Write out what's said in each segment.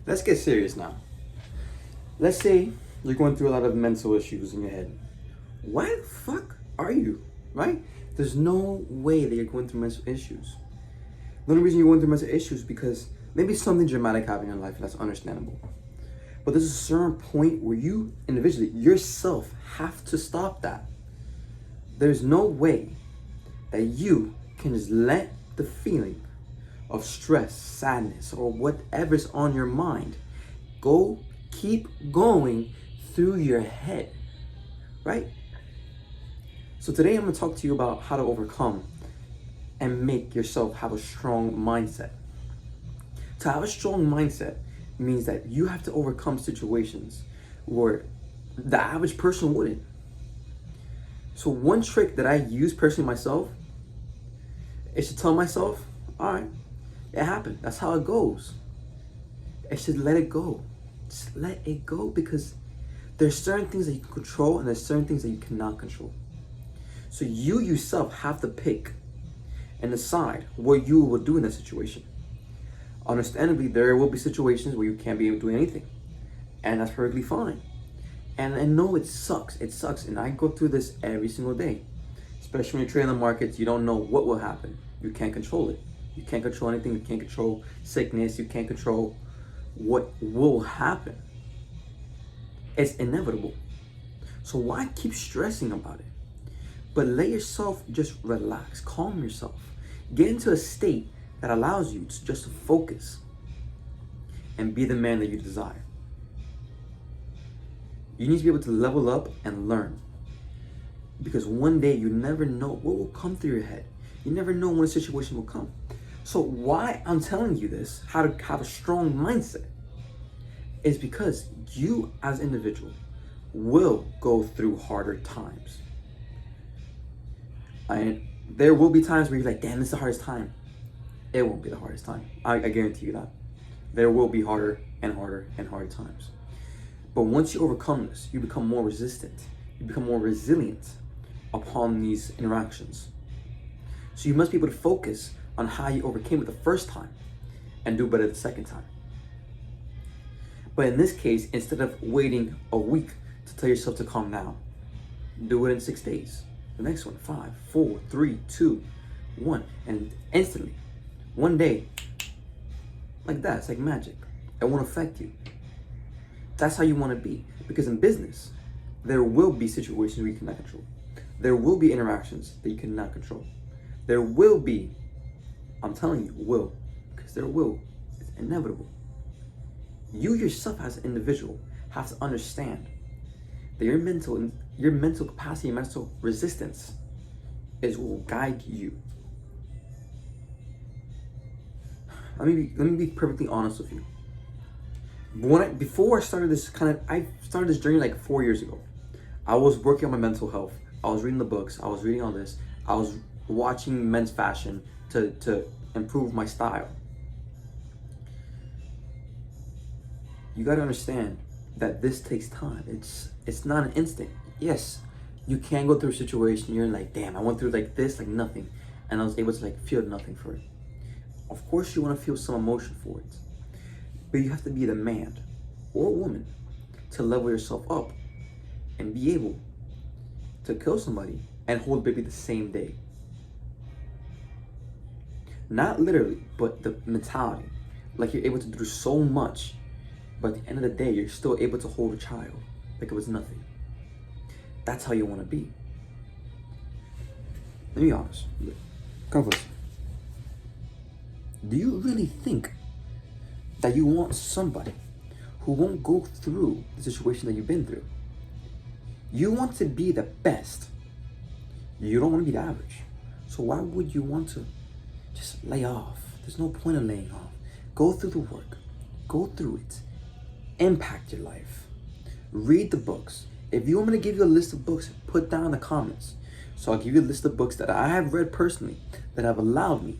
Let's get serious now. Let's say you're going through a lot of mental issues in your head. Why the fuck are you? Right? There's no way that you're going through mental issues. The only reason you're going through mental issues is because maybe something dramatic happened in your life, and that's understandable. But there's a certain point where you individually, yourself, have to stop that. There's no way that you can just let the feeling of stress, sadness, or whatever's on your mind keep going through your head, right? So today I'm gonna talk to you about how to overcome and make yourself have a strong mindset. To have a strong mindset means that you have to overcome situations where the average person wouldn't. So one trick that I use personally myself is to tell myself, all right, it happened. That's how it goes. I should let it go. Just let it go, because there's certain things that you can control and there's certain things that you cannot control. So you yourself have to pick and decide what you will do in that situation. Understandably, there will be situations where you can't be able to do anything, and that's perfectly fine. And I know it sucks, and I go through this every single day. Especially when you're trading the markets, you don't know what will happen. You can't control it. You can't control anything. You can't control sickness. You can't control what will happen. It's inevitable. So why keep stressing about it? But let yourself just relax, calm yourself. Get into a state that allows you to just focus and be the man that you desire. You need to be able to level up and learn. Because one day you never know what will come through your head. You never know when a situation will come. So why I'm telling you this, how to have a strong mindset, is because you as an individual will go through harder times. And there will be times where you're like, damn, this is the hardest time. It won't be the hardest time. I guarantee you that. There will be harder and harder and harder times. But once you overcome this, you become more resistant. You become more resilient upon these interactions. So you must be able to focus on how you overcame it the first time and do better the second time. But in this case, instead of waiting a week to tell yourself to calm down, do it in 6 days. The next one, 5, 4, 3, 2, 1. And instantly, one day, like that, it's like magic. It won't affect you. That's how you want to be. Because in business, there will be situations where you cannot control. There will be interactions that you cannot control. There will be, I'm telling you, will. Because there will. It's inevitable. You yourself as an individual have to understand that your mental capacity and mental resistance is what will guide you. Let me be perfectly honest with you. Before I started this journey like 4 years ago. I was working on my mental health. I was reading the books. I was reading all this. I was watching men's fashion to improve my style. You got to understand that this takes time. It's not an instant. Yes, you can go through a situation. You're like, damn, I went through like this, like nothing, and I was able to like feel nothing for it. Of course, you want to feel some emotion for it, but you have to be the man or woman to level yourself up and be able to kill somebody and hold baby the same day. Not literally, but the mentality. Like you're able to do so much, but at the end of the day, you're still able to hold a child like it was nothing. That's how you want to be. Let me be honest. Come close. Do you really think that you want somebody who won't go through the situation that you've been through? You want to be the best. You don't want to be the average. So why would you want to just lay off? There's no point in laying off. Go through the work. Go through it. Impact your life. Read the books. If you want me to give you a list of books, put down in the comments. So I'll give you a list of books that I have read personally that have allowed me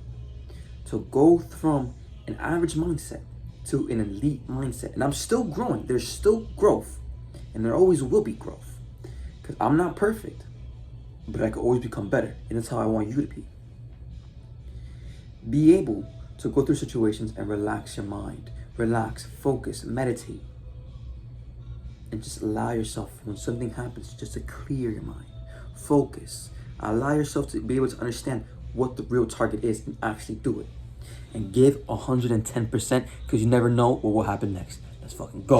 to go from an average mindset to an elite mindset. And I'm still growing. There's still growth. And there always will be growth. Because I'm not perfect. But I can always become better. And that's how I want you to be. Be able to go through situations and relax your mind. relax, focus, meditate. And just allow yourself, when something happens, just to clear your mind. Focus. Allow yourself to be able to understand what the real target is and actually do it. And give 110% because you never know what will happen next. Let's fucking go.